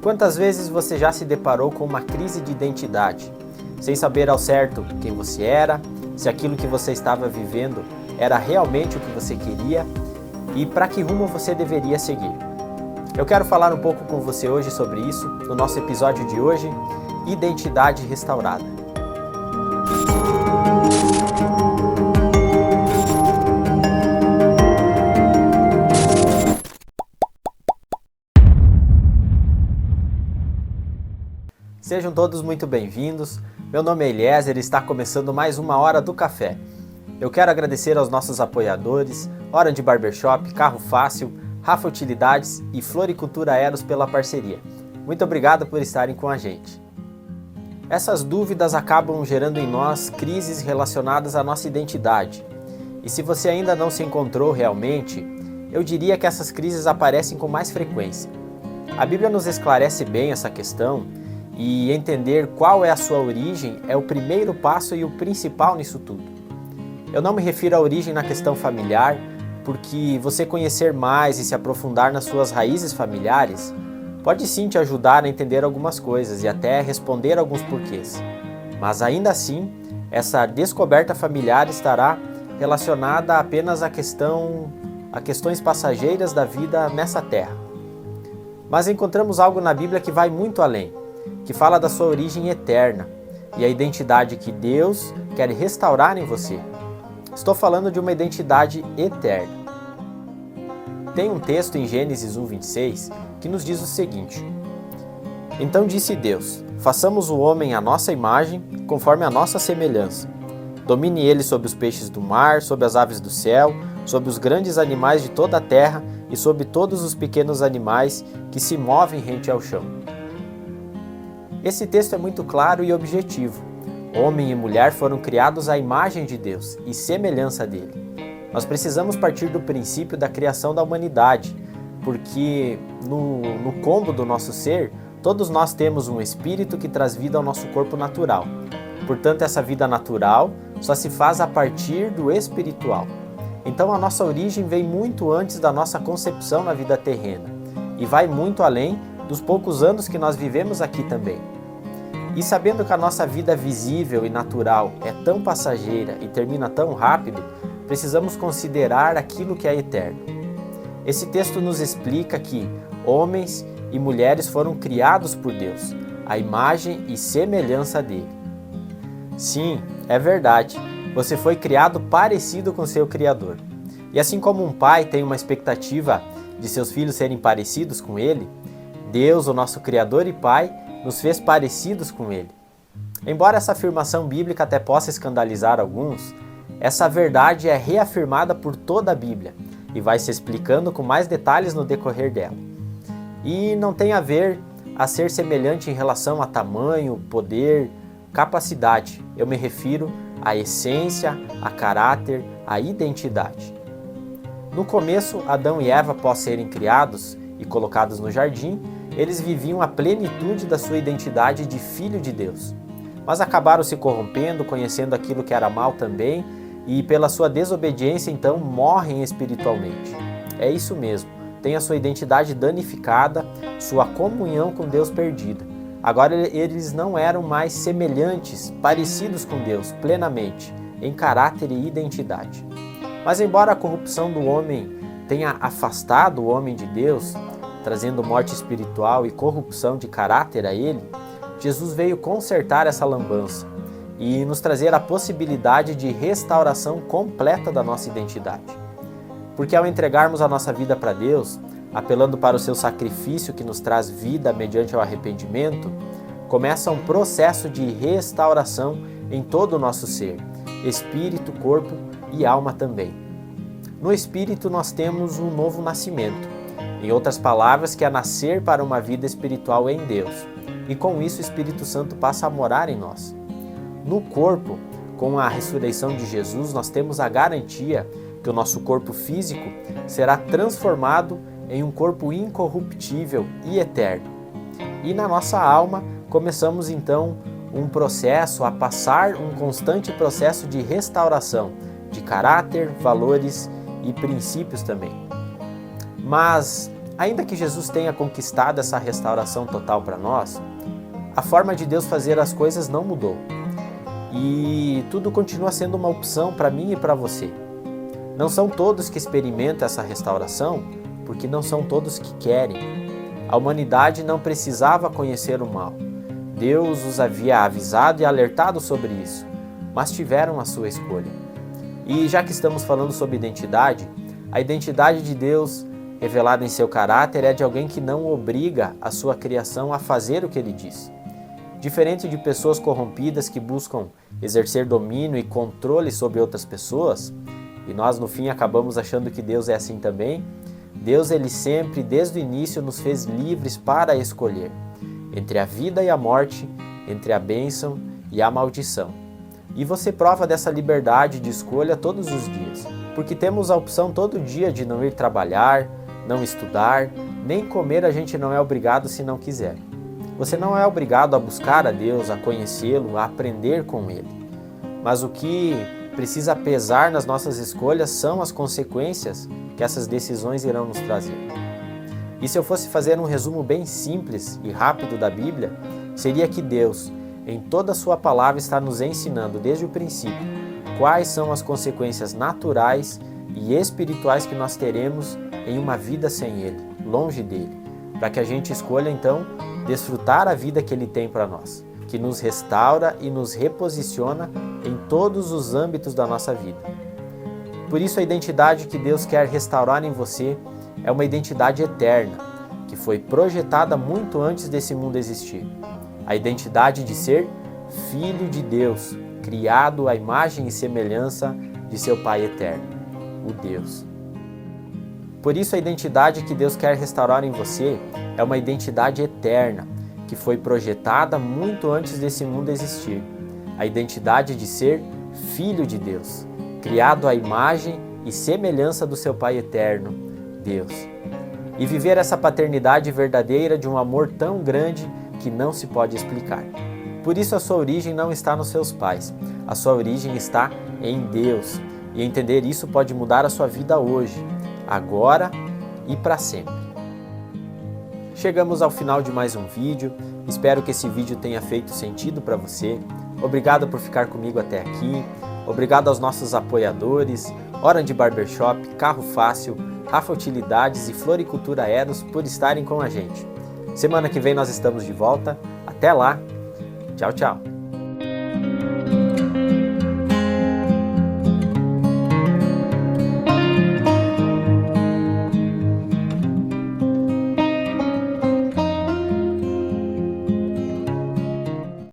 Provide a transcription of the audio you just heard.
Quantas vezes você já se deparou com uma crise de identidade, sem saber ao certo quem você era, se aquilo que você estava vivendo era realmente o que você queria e para que rumo você deveria seguir? Eu quero falar um pouco com você hoje sobre isso, no nosso episódio de hoje, Identidade Restaurada. Sejam todos muito bem-vindos. Meu nome é Eliezer e está começando mais uma Hora do Café. Eu quero agradecer aos nossos apoiadores, Hora de Barbershop, Carro Fácil, Rafa Utilidades e Floricultura Eros pela parceria. Muito obrigado por estarem com a gente. Essas dúvidas acabam gerando em nós crises relacionadas à nossa identidade. E se você ainda não se encontrou realmente, eu diria que essas crises aparecem com mais frequência. A Bíblia nos esclarece bem essa questão e entender qual é a sua origem é o primeiro passo e o principal nisso tudo. Eu não me refiro à origem na questão familiar, porque você conhecer mais e se aprofundar nas suas raízes familiares pode sim te ajudar a entender algumas coisas e até responder alguns porquês. Mas ainda assim, essa descoberta familiar estará relacionada apenas a questões passageiras da vida nessa terra. Mas encontramos algo na Bíblia que vai muito além, que fala da sua origem eterna e a identidade que Deus quer restaurar em você. Estou falando de uma identidade eterna. Tem um texto em Gênesis 1:26 que nos diz o seguinte: Então disse Deus, façamos o homem à nossa imagem, conforme a nossa semelhança. Domine ele sobre os peixes do mar, sobre as aves do céu, sobre os grandes animais de toda a terra e sobre todos os pequenos animais que se movem rente ao chão. Esse texto é muito claro e objetivo. Homem e mulher foram criados à imagem de Deus e semelhança dele. Nós precisamos partir do princípio da criação da humanidade, porque no combo do nosso ser, todos nós temos um espírito que traz vida ao nosso corpo natural. Portanto, essa vida natural só se faz a partir do espiritual. Então, a nossa origem vem muito antes da nossa concepção na vida terrena e vai muito além dos poucos anos que nós vivemos aqui também. E sabendo que a nossa vida visível e natural é tão passageira e termina tão rápido, precisamos considerar aquilo que é eterno. Esse texto nos explica que homens e mulheres foram criados por Deus, a imagem e semelhança dele. Sim, é verdade, você foi criado parecido com seu Criador. E assim como um pai tem uma expectativa de seus filhos serem parecidos com ele, Deus, o nosso Criador e Pai, nos fez parecidos com Ele. Embora essa afirmação bíblica até possa escandalizar alguns, essa verdade é reafirmada por toda a Bíblia e vai se explicando com mais detalhes no decorrer dela. E não tem a ser semelhante em relação a tamanho, poder, capacidade. Eu me refiro à essência, a caráter, à identidade. No começo, Adão e Eva, após serem criados e colocados no jardim, eles viviam a plenitude da sua identidade de filho de Deus. Mas acabaram se corrompendo, conhecendo aquilo que era mal também, e pela sua desobediência, então, morrem espiritualmente. É isso mesmo, tem a sua identidade danificada, sua comunhão com Deus perdida. Agora eles não eram mais semelhantes, parecidos com Deus, plenamente, em caráter e identidade. Mas embora a corrupção do homem tenha afastado o homem de Deus, trazendo morte espiritual e corrupção de caráter a ele, Jesus veio consertar essa lambança e nos trazer a possibilidade de restauração completa da nossa identidade. Porque ao entregarmos a nossa vida para Deus, apelando para o seu sacrifício que nos traz vida mediante o arrependimento, começa um processo de restauração em todo o nosso ser, espírito, corpo e alma também. No espírito nós temos um novo nascimento, em outras palavras, que é nascer para uma vida espiritual em Deus, e com isso o Espírito Santo passa a morar em nós. No corpo, com a ressurreição de Jesus, nós temos a garantia que o nosso corpo físico será transformado em um corpo incorruptível e eterno. E na nossa alma, começamos então um processo, a passar um constante processo de restauração de caráter, valores e princípios também. Mas ainda que Jesus tenha conquistado essa restauração total para nós, a forma de Deus fazer as coisas não mudou. E tudo continua sendo uma opção para mim e para você. Não são todos que experimentam essa restauração, porque não são todos que querem. A humanidade não precisava conhecer o mal. Deus os havia avisado e alertado sobre isso, mas tiveram a sua escolha. E já que estamos falando sobre identidade, a identidade de Deus revelada em seu caráter é de alguém que não obriga a sua criação a fazer o que ele diz. Diferente de pessoas corrompidas que buscam exercer domínio e controle sobre outras pessoas, e nós no fim acabamos achando que Deus é assim também, Deus ele sempre, desde o início, nos fez livres para escolher entre a vida e a morte, entre a bênção e a maldição. E você prova dessa liberdade de escolha todos os dias, porque temos a opção todo dia de não ir trabalhar, não estudar, nem comer a gente não é obrigado se não quiser. Você não é obrigado a buscar a Deus, a conhecê-lo, a aprender com Ele. Mas o que precisa pesar nas nossas escolhas são as consequências que essas decisões irão nos trazer. E se eu fosse fazer um resumo bem simples e rápido da Bíblia, seria que Deus, em toda a sua palavra, está nos ensinando desde o princípio quais são as consequências naturais e espirituais que nós teremos em uma vida sem Ele, longe dele, para que a gente escolha então desfrutar a vida que Ele tem para nós, que nos restaura e nos reposiciona em todos os âmbitos da nossa vida. Por isso a identidade que Deus quer restaurar em você é uma identidade eterna, que foi projetada muito antes desse mundo existir. A identidade de ser filho de Deus, criado à imagem e semelhança de seu Pai eterno, o Deus. Por isso a identidade que Deus quer restaurar em você é uma identidade eterna, que foi projetada muito antes desse mundo existir. A identidade de ser filho de Deus, criado à imagem e semelhança do seu Pai eterno, Deus. E viver essa paternidade verdadeira de um amor tão grande que não se pode explicar. Por isso a sua origem não está nos seus pais, a sua origem está em Deus. E entender isso pode mudar a sua vida hoje, agora e para sempre. Chegamos ao final de mais um vídeo, espero que esse vídeo tenha feito sentido para você. Obrigado por ficar comigo até aqui, obrigado aos nossos apoiadores, Orange Barbershop, Carro Fácil, Rafa Utilidades e Floricultura Eros por estarem com a gente. Semana que vem nós estamos de volta, até lá, tchau, tchau!